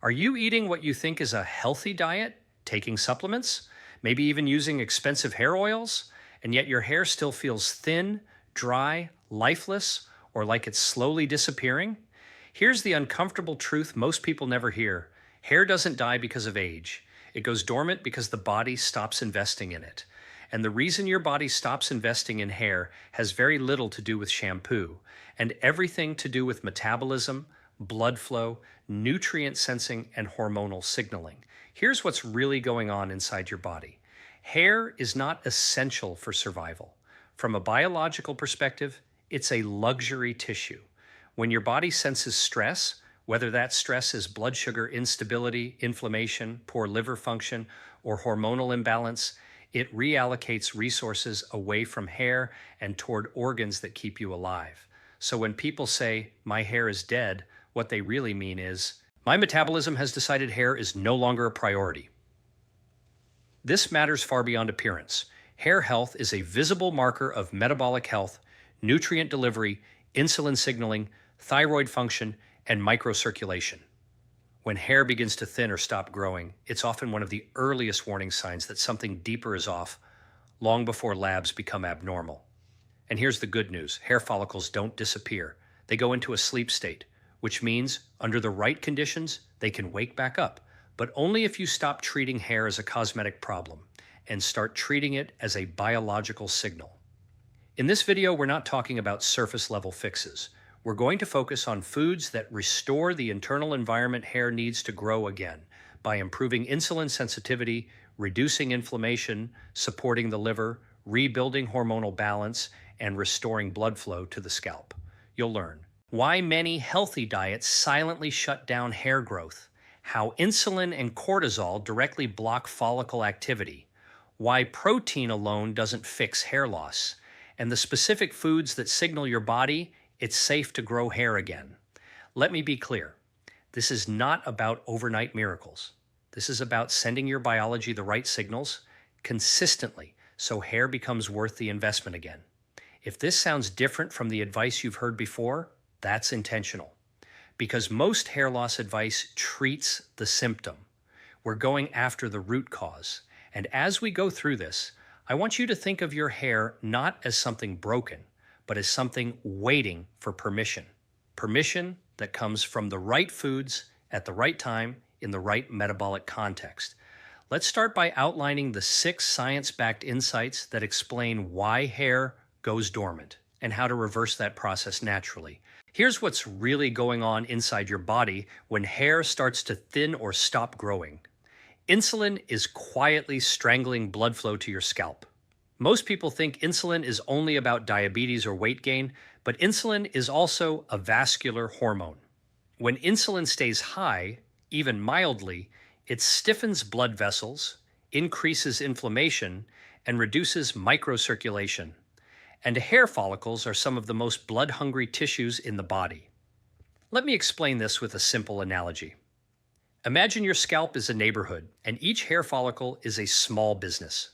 Are you eating what you think is a healthy diet, taking supplements, maybe even using expensive hair oils, and yet your hair still feels thin, dry, lifeless, or like it's slowly disappearing? Here's the uncomfortable truth most people never hear. Hair doesn't die because of age. It goes dormant because the body stops investing in it. And the reason your body stops investing in hair has very little to do with shampoo and everything to do with metabolism, blood flow, nutrient sensing, and hormonal signaling. Here's what's really going on inside your body. Hair is not essential for survival. From a biological perspective, it's a luxury tissue. When your body senses stress, whether that stress is blood sugar instability, inflammation, poor liver function, or hormonal imbalance, it reallocates resources away from hair and toward organs that keep you alive. So when people say, "My hair is dead," what they really mean is, "My metabolism has decided hair is no longer a priority." This matters far beyond appearance. Hair health is a visible marker of metabolic health, nutrient delivery, insulin signaling, thyroid function, and microcirculation. When hair begins to thin or stop growing, it's often one of the earliest warning signs that something deeper is off, long before labs become abnormal. And here's the good news. Hair follicles don't disappear. They go into a sleep state, which means, under the right conditions, they can wake back up, but only if you stop treating hair as a cosmetic problem and start treating it as a biological signal. In this video, we're not talking about surface-level fixes. We're going to focus on foods that restore the internal environment hair needs to grow again by improving insulin sensitivity, reducing inflammation, supporting the liver, rebuilding hormonal balance, and restoring blood flow to the scalp. You'll learn why many healthy diets silently shut down hair growth, how insulin and cortisol directly block follicle activity, why protein alone doesn't fix hair loss, and the specific foods that signal your body it's safe to grow hair again. Let me be clear. This is not about overnight miracles. This is about sending your biology the right signals consistently so hair becomes worth the investment again. If this sounds different from the advice you've heard before, that's intentional. Because most hair loss advice treats the symptom. We're going after the root cause. And as we go through this, I want you to think of your hair not as something broken, but as something waiting for permission. Permission that comes from the right foods at the right time in the right metabolic context. Let's start by outlining the 6 science-backed insights that explain why hair goes dormant and how to reverse that process naturally. Here's what's really going on inside your body when hair starts to thin or stop growing. Insulin is quietly strangling blood flow to your scalp. Most people think insulin is only about diabetes or weight gain, but insulin is also a vascular hormone. When insulin stays high, even mildly, it stiffens blood vessels, increases inflammation, and reduces microcirculation. And hair follicles are some of the most blood-hungry tissues in the body. Let me explain this with a simple analogy. Imagine your scalp is a neighborhood, and each hair follicle is a small business.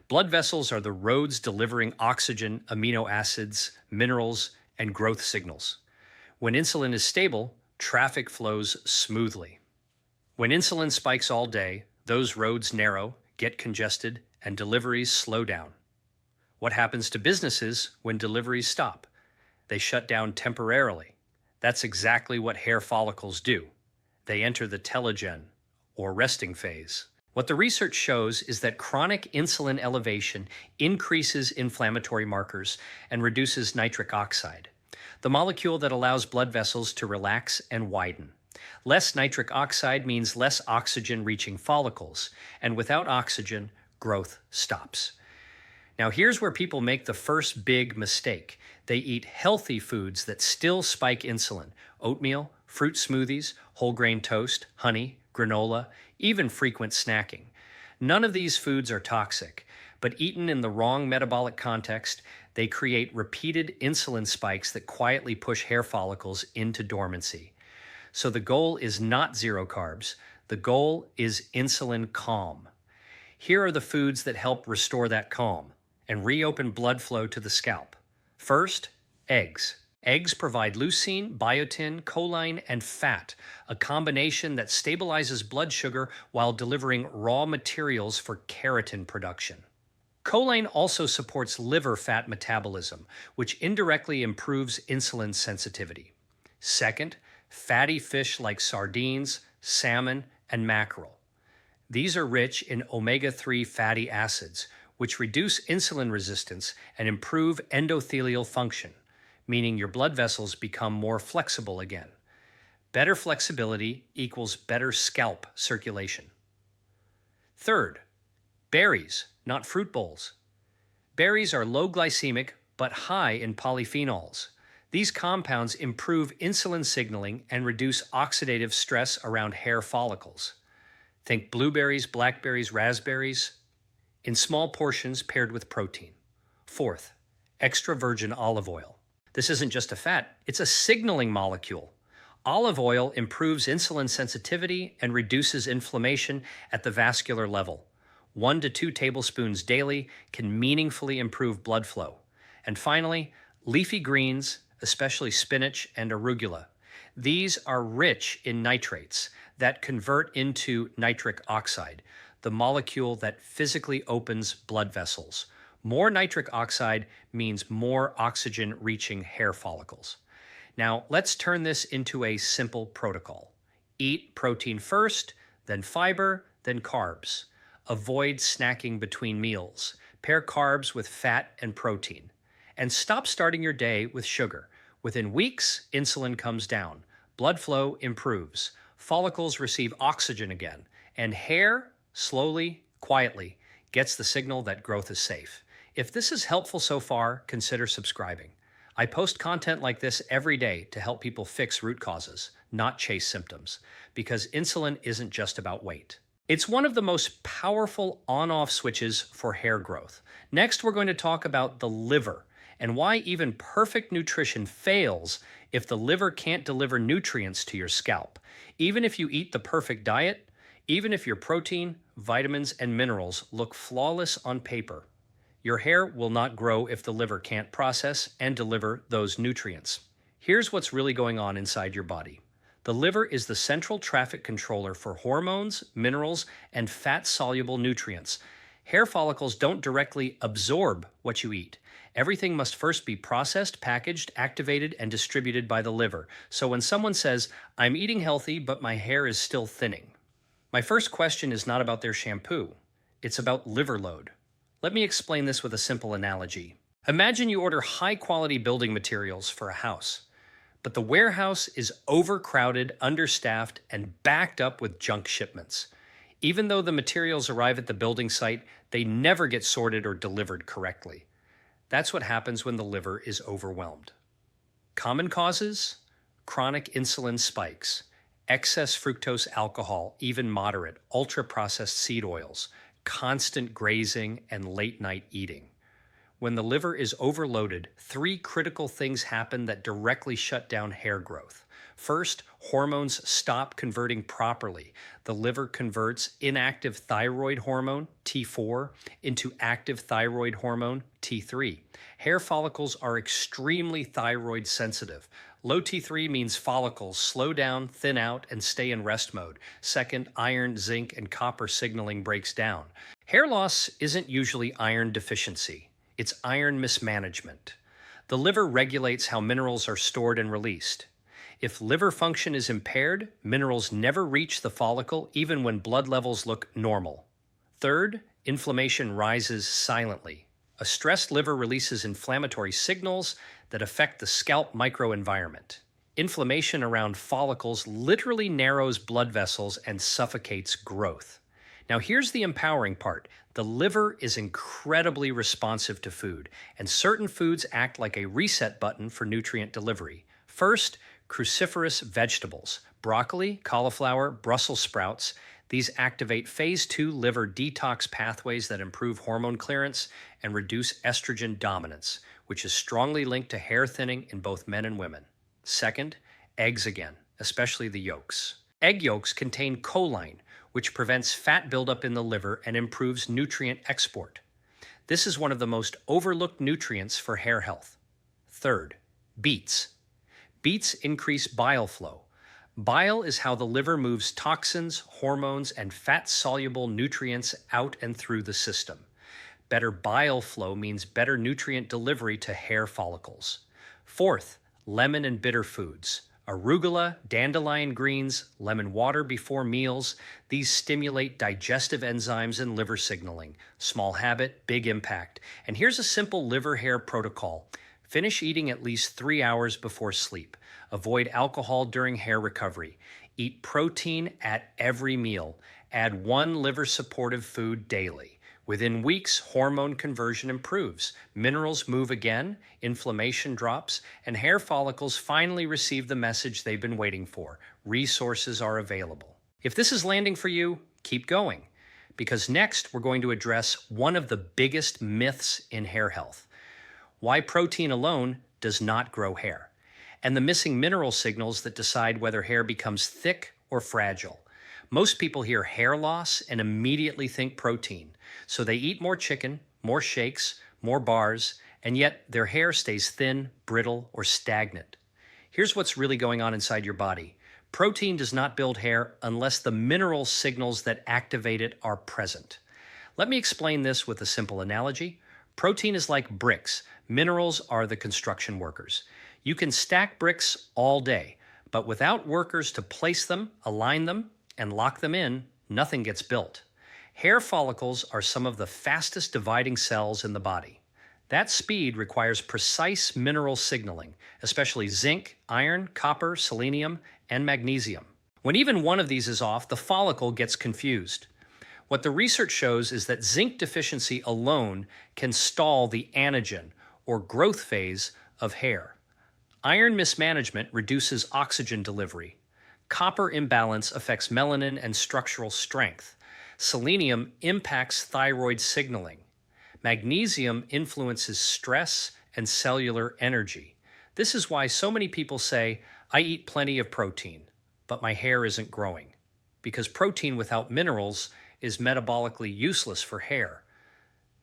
Blood vessels are the roads delivering oxygen, amino acids, minerals, and growth signals. When insulin is stable, traffic flows smoothly. When insulin spikes all day, those roads narrow, get congested, and deliveries slow down. What happens to businesses when deliveries stop? They shut down temporarily. That's exactly what hair follicles do. They enter the telogen, or resting phase. What the research shows is that chronic insulin elevation increases inflammatory markers and reduces nitric oxide, the molecule that allows blood vessels to relax and widen. Less nitric oxide means less oxygen reaching follicles, and without oxygen, growth stops. Now here's where people make the first big mistake. They eat healthy foods that still spike insulin: oatmeal, fruit smoothies, whole grain toast, honey, granola, even frequent snacking. None of these foods are toxic, but eaten in the wrong metabolic context, they create repeated insulin spikes that quietly push hair follicles into dormancy. So the goal is not zero carbs. The goal is insulin calm. Here are the foods that help restore that calm and reopen blood flow to the scalp. First, eggs. Eggs provide leucine, biotin, choline, and fat, a combination that stabilizes blood sugar while delivering raw materials for keratin production. Choline also supports liver fat metabolism, which indirectly improves insulin sensitivity. Second, fatty fish like sardines, salmon, and mackerel. These are rich in omega-3 fatty acids, which reduce insulin resistance and improve endothelial function, meaning your blood vessels become more flexible again. Better flexibility equals better scalp circulation. Third, berries, not fruit bowls. Berries are low glycemic but high in polyphenols. These compounds improve insulin signaling and reduce oxidative stress around hair follicles. Think blueberries, blackberries, raspberries, in small portions paired with protein. Fourth, extra virgin olive oil. This isn't just a fat, it's a signaling molecule. Olive oil improves insulin sensitivity and reduces inflammation at the vascular level. 1 to 2 tablespoons daily can meaningfully improve blood flow. And finally, leafy greens, especially spinach and arugula. These are rich in nitrates that convert into nitric oxide, the molecule that physically opens blood vessels. More nitric oxide means more oxygen reaching hair follicles. Now, let's turn this into a simple protocol. Eat protein first, then fiber, then carbs. Avoid snacking between meals. Pair carbs with fat and protein. And stop starting your day with sugar. Within weeks, insulin comes down. Blood flow improves. Follicles receive oxygen again. And hair, slowly, quietly, gets the signal that growth is safe. If this is helpful so far, consider subscribing. I post content like this every day to help people fix root causes, not chase symptoms, because insulin isn't just about weight. It's one of the most powerful on-off switches for hair growth. Next, we're going to talk about the liver and why even perfect nutrition fails if the liver can't deliver nutrients to your scalp. Even if you eat the perfect diet, even if your protein, vitamins, and minerals look flawless on paper, your hair will not grow if the liver can't process and deliver those nutrients. Here's what's really going on inside your body. The liver is the central traffic controller for hormones, minerals, and fat-soluble nutrients. Hair follicles don't directly absorb what you eat. Everything must first be processed, packaged, activated, and distributed by the liver. So when someone says, "I'm eating healthy, but my hair is still thinning," my first question is not about their shampoo. It's about liver load. Let me explain this with a simple analogy. Imagine you order high-quality building materials for a house, but the warehouse is overcrowded, understaffed, and backed up with junk shipments. Even though the materials arrive at the building site, they never get sorted or delivered correctly. That's what happens when the liver is overwhelmed. Common causes? Chronic insulin spikes, excess fructose alcohol, even moderate, ultra-processed seed oils, constant grazing, and late-night eating. When the liver is overloaded, 3 critical things happen that directly shut down hair growth. First, hormones stop converting properly. The liver converts inactive thyroid hormone, T4, into active thyroid hormone, T3. Hair follicles are extremely thyroid sensitive. Low T3 means follicles slow down, thin out, and stay in rest mode. Second, iron, zinc, and copper signaling breaks down. Hair loss isn't usually iron deficiency. It's iron mismanagement. The liver regulates how minerals are stored and released. If liver function is impaired, minerals never reach the follicle even when blood levels look normal. Third, inflammation rises silently. A stressed liver releases inflammatory signals that affect the scalp microenvironment. Inflammation around follicles literally narrows blood vessels and suffocates growth. Now here's the empowering part. The liver is incredibly responsive to food, and certain foods act like a reset button for nutrient delivery. First, cruciferous vegetables, broccoli, cauliflower, Brussels sprouts. These activate phase 2 liver detox pathways that improve hormone clearance and reduce estrogen dominance, which is strongly linked to hair thinning in both men and women. Second, eggs again, especially the yolks. Egg yolks contain choline, which prevents fat buildup in the liver and improves nutrient export. This is one of the most overlooked nutrients for hair health. Third, Beets. Beets increase bile flow. Bile is how the liver moves toxins, hormones, and fat-soluble nutrients out and through the system. Better bile flow means better nutrient delivery to hair follicles. Fourth, lemon and bitter foods. Arugula, dandelion greens, lemon water before meals. These stimulate digestive enzymes and liver signaling. Small habit, big impact. And here's a simple liver hair protocol. Finish eating at least 3 hours before sleep. Avoid alcohol during hair recovery. Eat protein at every meal. Add 1 liver supportive food daily. Within weeks, hormone conversion improves, minerals move again, inflammation drops, and hair follicles finally receive the message they've been waiting for. Resources are available. If this is landing for you, keep going, because next we're going to address one of the biggest myths in hair health: why protein alone does not grow hair, and the missing mineral signals that decide whether hair becomes thick or fragile. Most people hear hair loss and immediately think protein, so they eat more chicken, more shakes, more bars, and yet their hair stays thin, brittle, or stagnant. Here's what's really going on inside your body. Protein does not build hair unless the mineral signals that activate it are present. Let me explain this with a simple analogy. Protein is like bricks. Minerals are the construction workers. You can stack bricks all day, but without workers to place them, align them, and lock them in, nothing gets built. Hair follicles are some of the fastest dividing cells in the body. That speed requires precise mineral signaling, especially zinc, iron, copper, selenium, and magnesium. When even one of these is off, the follicle gets confused. What the research shows is that zinc deficiency alone can stall the anagen, or growth phase, of hair. Iron mismanagement reduces oxygen delivery. Copper imbalance affects melanin and structural strength. Selenium impacts thyroid signaling. Magnesium influences stress and cellular energy. This is why so many people say, I eat plenty of protein, but my hair isn't growing. Because protein without minerals is metabolically useless for hair.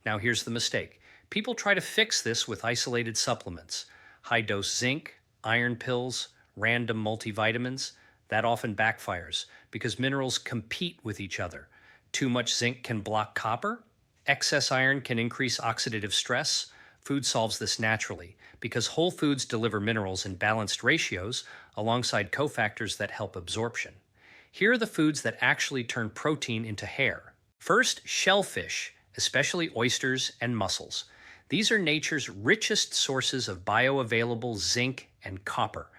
Now here's the mistake. People try to fix this with isolated supplements. High-dose zinc, iron pills, random multivitamins. That often backfires because minerals compete with each other. Too much zinc can block copper. Excess iron can increase oxidative stress. Food solves this naturally because whole foods deliver minerals in balanced ratios alongside cofactors that help absorption. Here are the foods that actually turn protein into hair. First, shellfish, especially oysters and mussels. These are nature's richest sources of bioavailable zinc and copper,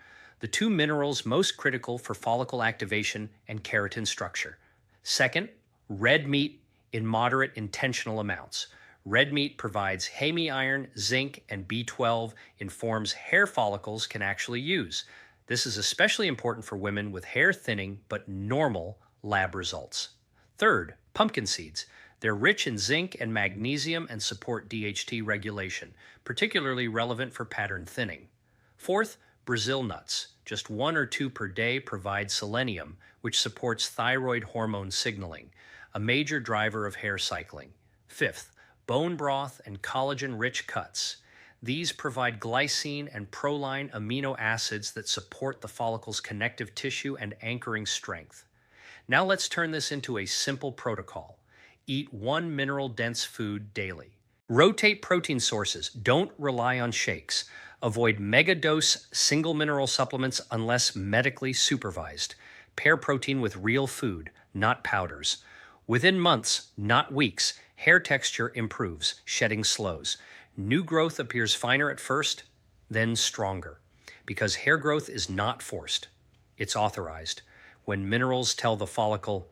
the 2 minerals most critical for follicle activation and keratin structure. Second, red meat in moderate intentional amounts. Red meat provides hemi-iron, zinc, and B12 in forms hair follicles can actually use. This is especially important for women with hair thinning but normal lab results. Third, pumpkin seeds. They're rich in zinc and magnesium and support DHT regulation, particularly relevant for pattern thinning. Fourth, Brazil nuts. Just 1 or 2 per day provide selenium, which supports thyroid hormone signaling, a major driver of hair cycling. Fifth, bone broth and collagen-rich cuts. These provide glycine and proline amino acids that support the follicle's connective tissue and anchoring strength. Now let's turn this into a simple protocol. Eat 1 mineral-dense food daily. Rotate protein sources. Don't rely on shakes. Avoid mega-dose single mineral supplements unless medically supervised. Pair protein with real food, not powders. Within months, not weeks, hair texture improves, shedding slows. New growth appears finer at first, then stronger. Because hair growth is not forced, it's authorized. When minerals tell the follicle,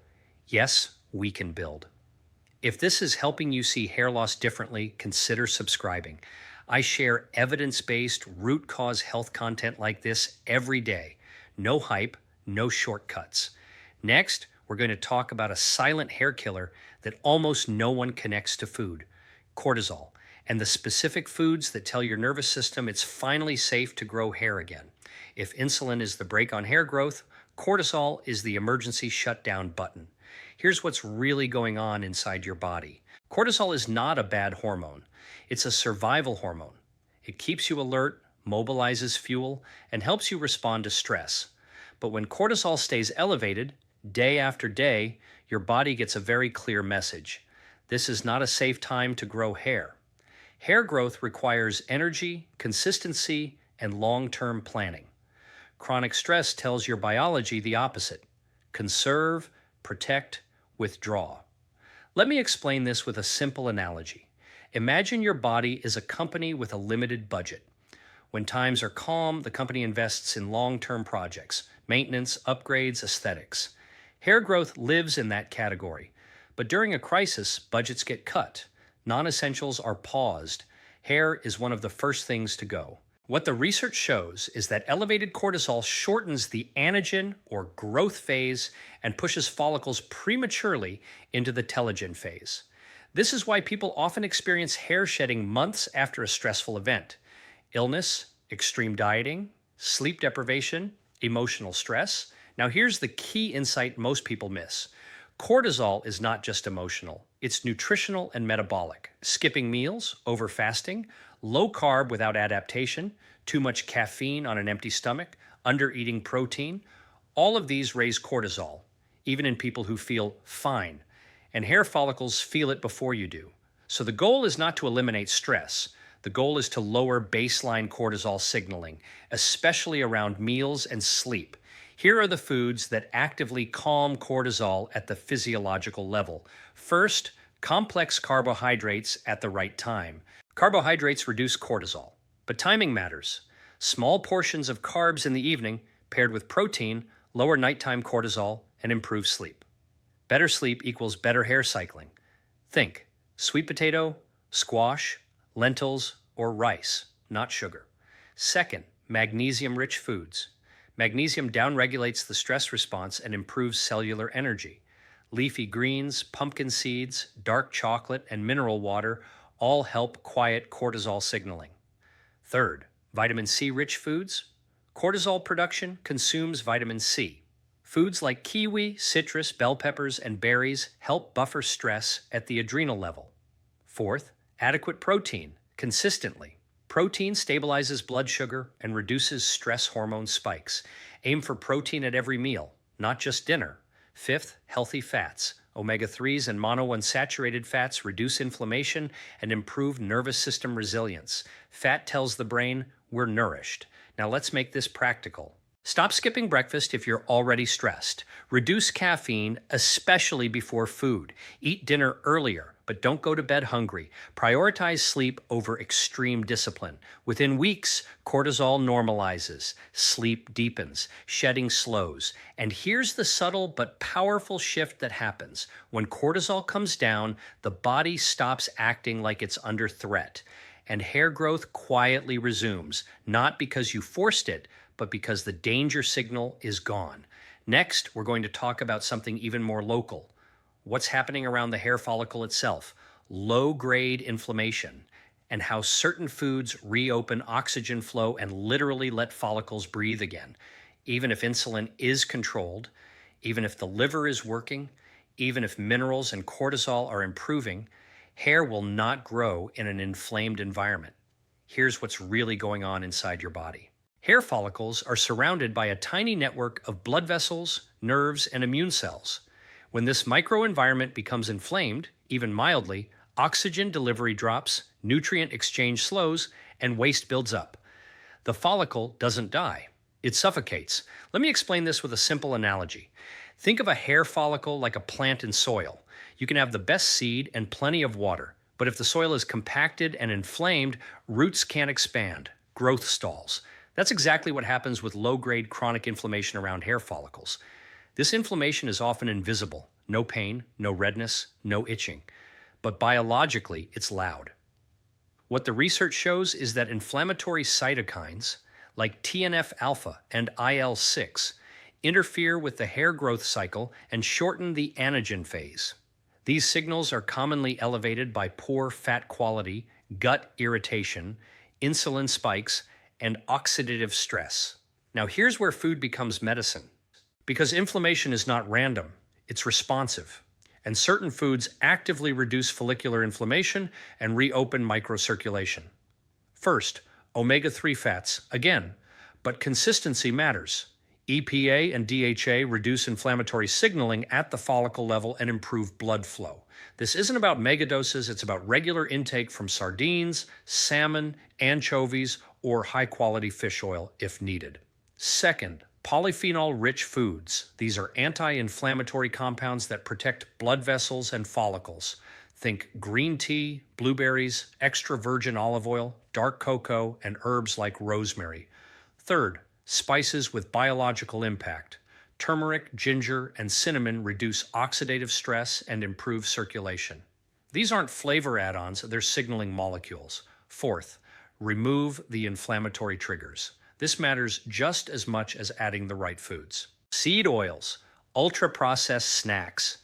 yes, we can build. If this is helping you see hair loss differently, consider subscribing. I share evidence-based, root cause health content like this every day. No hype, no shortcuts. Next, we're going to talk about a silent hair killer that almost no one connects to food: cortisol, and the specific foods that tell your nervous system it's finally safe to grow hair again. If insulin is the brake on hair growth, cortisol is the emergency shutdown button. Here's what's really going on inside your body. Cortisol is not a bad hormone. It's a survival hormone. It keeps you alert, mobilizes fuel, and helps you respond to stress. But when cortisol stays elevated day after day, your body gets a very clear message. This is not a safe time to grow hair. Hair growth requires energy, consistency, and long-term planning. Chronic stress tells your biology the opposite. Conserve, protect, withdraw. Let me explain this with a simple analogy. Imagine your body is a company with a limited budget. When times are calm, the company invests in long-term projects, maintenance, upgrades, aesthetics. Hair growth lives in that category. But during a crisis, budgets get cut. Non-essentials are paused. Hair is one of the first things to go. What the research shows is that elevated cortisol shortens the anagen or growth phase and pushes follicles prematurely into the telogen phase. This is why people often experience hair shedding months after a stressful event. Illness, extreme dieting, sleep deprivation, emotional stress. Now here's the key insight most people miss. Cortisol is not just emotional, it's nutritional and metabolic. Skipping meals, over fasting, low carb without adaptation, too much caffeine on an empty stomach, under eating protein, all of these raise cortisol, even in people who feel fine. And hair follicles feel it before you do. So the goal is not to eliminate stress. The goal is to lower baseline cortisol signaling, especially around meals and sleep. Here are the foods that actively calm cortisol at the physiological level. First, complex carbohydrates at the right time. Carbohydrates reduce cortisol, but timing matters. Small portions of carbs in the evening, paired with protein, lower nighttime cortisol and improve sleep. Better sleep equals better hair cycling. Think sweet potato, squash, lentils, or rice, not sugar. Second, magnesium-rich foods. Magnesium downregulates the stress response and improves cellular energy. Leafy greens, pumpkin seeds, dark chocolate, and mineral water all help quiet cortisol signaling. Third, vitamin C-rich foods. Cortisol production consumes vitamin C. Foods like kiwi, citrus, bell peppers, and berries help buffer stress at the adrenal level. Fourth, adequate protein, consistently. Protein stabilizes blood sugar and reduces stress hormone spikes. Aim for protein at every meal, not just dinner. Fifth, healthy fats. Omega-3s and monounsaturated fats reduce inflammation and improve nervous system resilience. Fat tells the brain, we're nourished. Now let's make this practical. Stop skipping breakfast if you're already stressed. Reduce caffeine, especially before food. Eat dinner earlier, but don't go to bed hungry. Prioritize sleep over extreme discipline. Within weeks, cortisol normalizes, sleep deepens, shedding slows. And here's the subtle but powerful shift that happens. When cortisol comes down, the body stops acting like it's under threat, and hair growth quietly resumes, not because you forced it, but because the danger signal is gone. Next, we're going to talk about something even more local. What's happening around the hair follicle itself, low-grade inflammation, and how certain foods reopen oxygen flow and literally let follicles breathe again. Even if insulin is controlled, even if the liver is working, even if minerals and cortisol are improving, hair will not grow in an inflamed environment. Here's what's really going on inside your body. Hair follicles are surrounded by a tiny network of blood vessels, nerves, and immune cells. When this microenvironment becomes inflamed, even mildly, oxygen delivery drops, nutrient exchange slows, and waste builds up. The follicle doesn't die. It suffocates. Let me explain this with a simple analogy. Think of a hair follicle like a plant in soil. You can have the best seed and plenty of water, but if the soil is compacted and inflamed, roots can't expand. Growth stalls. That's exactly what happens with low-grade chronic inflammation around hair follicles. This inflammation is often invisible. No pain, no redness, no itching. But biologically, it's loud. What the research shows is that inflammatory cytokines, like TNF-alpha and IL-6, interfere with the hair growth cycle and shorten the anagen phase. These signals are commonly elevated by poor fat quality, gut irritation, insulin spikes, and oxidative stress. Now here's where food becomes medicine. Because inflammation is not random, it's responsive. And certain foods actively reduce follicular inflammation and reopen microcirculation. First, Omega-3 fats, again, but consistency matters. EPA and DHA reduce inflammatory signaling at the follicle level and improve blood flow. This isn't about megadoses, it's about regular intake from sardines, salmon, anchovies, or high-quality fish oil if needed. Second, polyphenol-rich foods. These are anti-inflammatory compounds that protect blood vessels and follicles. Think green tea, blueberries, extra virgin olive oil, dark cocoa, and herbs like rosemary. Third, spices with biological impact. Turmeric, ginger, and cinnamon reduce oxidative stress and improve circulation. These aren't flavor add-ons, they're signaling molecules. Fourth, remove the inflammatory triggers. This matters just as much as adding the right foods. Seed oils, ultra-processed snacks,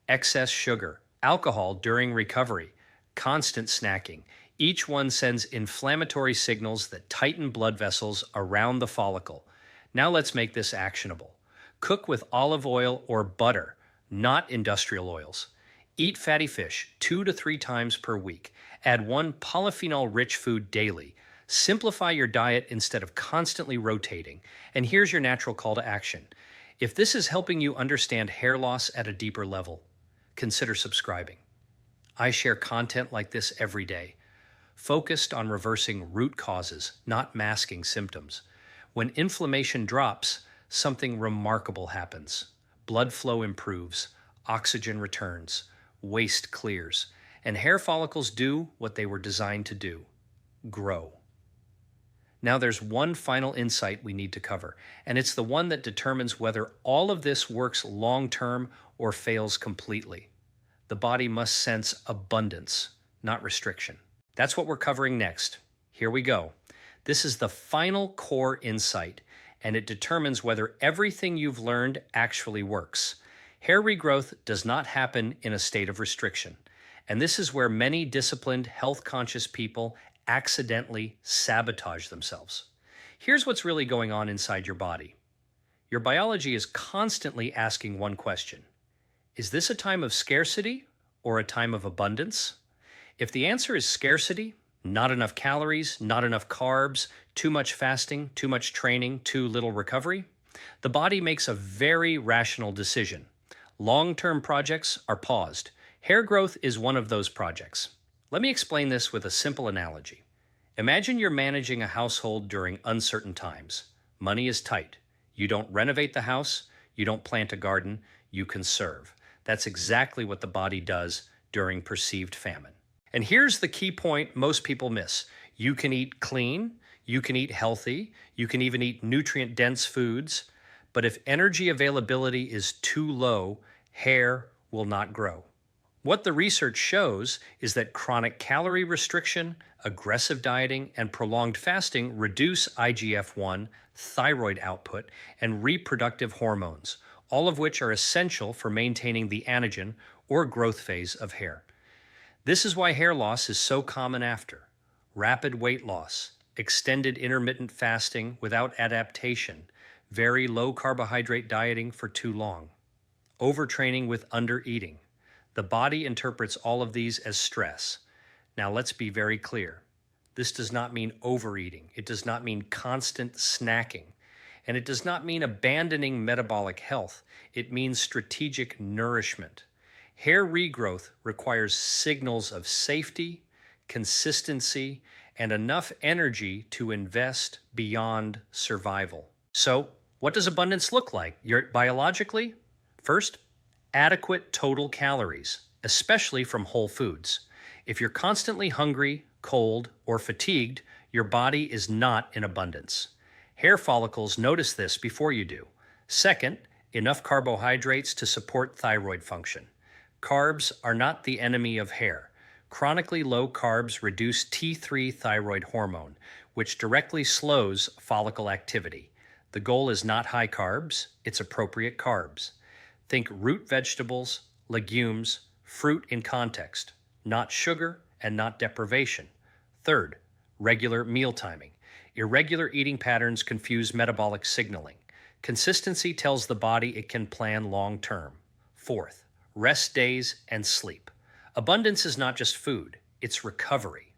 excess sugar, alcohol during recovery, constant snacking. Each one sends inflammatory signals that tighten blood vessels around the follicle. Now let's make this actionable. Cook with olive oil or butter, not industrial oils. Eat fatty fish 2 to 3 times per week. Add one polyphenol-rich food daily. Simplify your diet instead of constantly rotating. And here's your natural call to action. If this is helping you understand hair loss at a deeper level, consider subscribing. I share content like this every day, focused on reversing root causes, not masking symptoms. When inflammation drops, something remarkable happens. Blood flow improves, oxygen returns, waste clears, and hair follicles do what they were designed to do: grow. Now there's one final insight we need to cover, and it's the one that determines whether all of this works long-term or fails completely. The body must sense abundance, not restriction. That's what we're covering next. Here we go. This is the final core insight, and it determines whether everything you've learned actually works. Hair regrowth does not happen in a state of restriction, and this is where many disciplined, health-conscious people accidentally sabotage themselves. Here's what's really going on inside your body. Your biology is constantly asking one question: is this a time of scarcity or a time of abundance? If the answer is scarcity, not enough calories, not enough carbs, too much fasting, too much training, too little recovery, the body makes a very rational decision. Long-term projects are paused. Hair growth is one of those projects. Let me explain this with a simple analogy. Imagine you're managing a household during uncertain times. Money is tight. You don't renovate the house, you don't plant a garden, you conserve. That's exactly what the body does during perceived famine. And here's the key point most people miss. You can eat clean, you can eat healthy, you can even eat nutrient-dense foods, but if energy availability is too low, hair will not grow. What the research shows is that chronic calorie restriction, aggressive dieting, and prolonged fasting reduce IGF-1, thyroid output, and reproductive hormones, all of which are essential for maintaining the anagen or growth phase of hair. This is why hair loss is so common after rapid weight loss, extended intermittent fasting without adaptation, very low carbohydrate dieting for too long, overtraining with undereating. The body interprets all of these as stress. Now let's be very clear. This does not mean overeating. It does not mean constant snacking. And it does not mean abandoning metabolic health. It means strategic nourishment. Hair regrowth requires signals of safety, consistency, and enough energy to invest beyond survival. So, what does abundance look like? Biologically, first, adequate total calories, especially from whole foods. If you're constantly hungry, cold, or fatigued, your body is not in abundance. Hair follicles notice this before you do. Second, enough carbohydrates to support thyroid function. Carbs are not the enemy of hair. Chronically low carbs reduce T3 thyroid hormone, which directly slows follicle activity. The goal is not high carbs, it's appropriate carbs. Think root vegetables, legumes, fruit in context, not sugar and not deprivation. Third, regular meal timing. Irregular eating patterns confuse metabolic signaling. Consistency tells the body it can plan long term. Fourth, rest days and sleep. Abundance is not just food, it's recovery.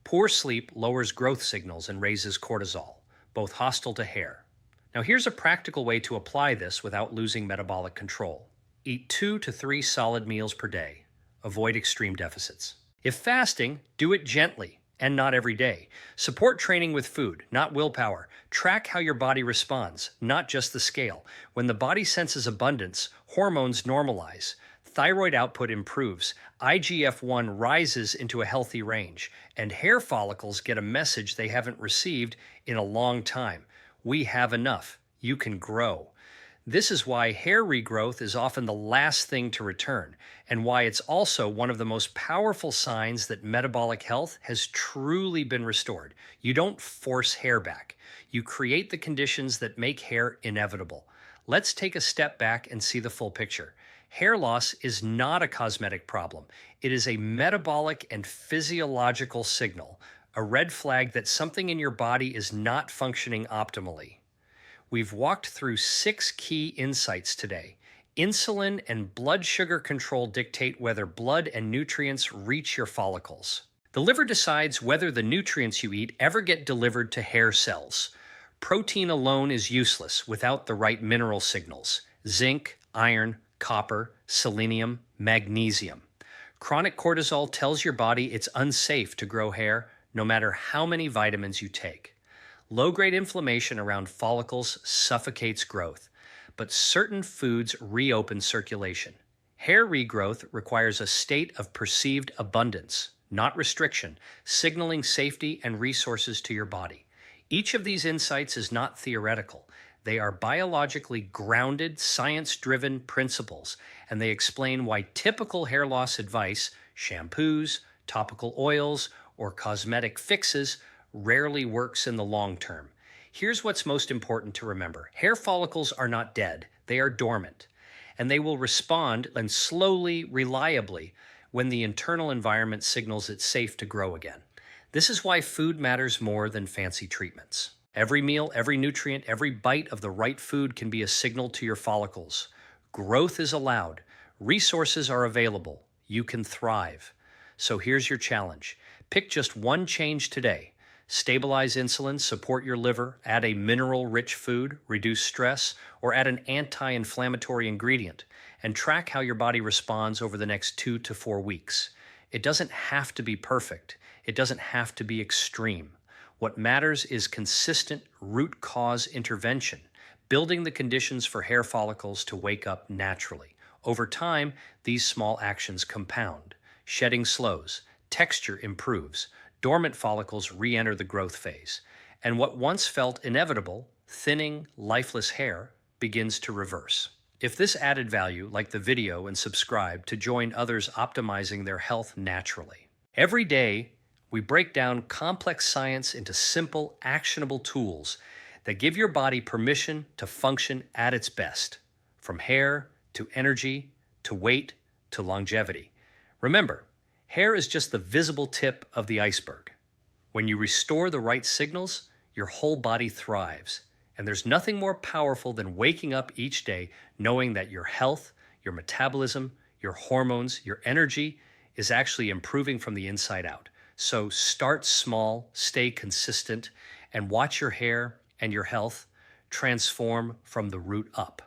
Poor sleep lowers growth signals and raises cortisol, both hostile to hair. Now, here's a practical way to apply this without losing metabolic control. Eat 2 to 3 solid meals per day. Avoid extreme deficits. If fasting, do it gently and not every day. Support training with food, not willpower. Track how your body responds, not just the scale. When the body senses abundance, hormones normalize. Thyroid output improves, IGF-1 rises into a healthy range, and hair follicles get a message they haven't received in a long time. We have enough. You can grow. This is why hair regrowth is often the last thing to return, and why it's also one of the most powerful signs that metabolic health has truly been restored. You don't force hair back. You create the conditions that make hair inevitable. Let's take a step back and see the full picture. Hair loss is not a cosmetic problem. It is a metabolic and physiological signal, a red flag that something in your body is not functioning optimally. We've walked through 6 key insights today. Insulin and blood sugar control dictate whether blood and nutrients reach your follicles. The liver decides whether the nutrients you eat ever get delivered to hair cells. Protein alone is useless without the right mineral signals: zinc, iron, copper, selenium, magnesium. Chronic cortisol tells your body it's unsafe to grow hair, no matter how many vitamins you take. Low-grade inflammation around follicles suffocates growth, but certain foods reopen circulation. Hair regrowth requires a state of perceived abundance, not restriction, signaling safety and resources to your body. Each of these insights is not theoretical. They are biologically grounded, science-driven principles, and they explain why typical hair loss advice, shampoos, topical oils, or cosmetic fixes rarely works in the long term. Here's what's most important to remember. Hair follicles are not dead. They are dormant, and they will respond and slowly, reliably when the internal environment signals it's safe to grow again. This is why food matters more than fancy treatments. Every meal, every nutrient, every bite of the right food can be a signal to your follicles. Growth is allowed. Resources are available. You can thrive. So here's your challenge. Pick just one change today. Stabilize insulin, support your liver, add a mineral-rich food, reduce stress, or add an anti-inflammatory ingredient, and track how your body responds over the next 2 to 4 weeks. It doesn't have to be perfect. It doesn't have to be extreme. What matters is consistent root cause intervention, building the conditions for hair follicles to wake up naturally. Over time, these small actions compound. Shedding slows, texture improves, dormant follicles re-enter the growth phase, and what once felt inevitable, thinning, lifeless hair, begins to reverse. If this added value, like the video and subscribe to join others optimizing their health naturally. Every day, we break down complex science into simple, actionable tools that give your body permission to function at its best, from hair to energy to weight to longevity. Remember, hair is just the visible tip of the iceberg. When you restore the right signals, your whole body thrives. And there's nothing more powerful than waking up each day knowing that your health, your metabolism, your hormones, your energy is actually improving from the inside out. So start small, stay consistent, and watch your hair and your health transform from the root up.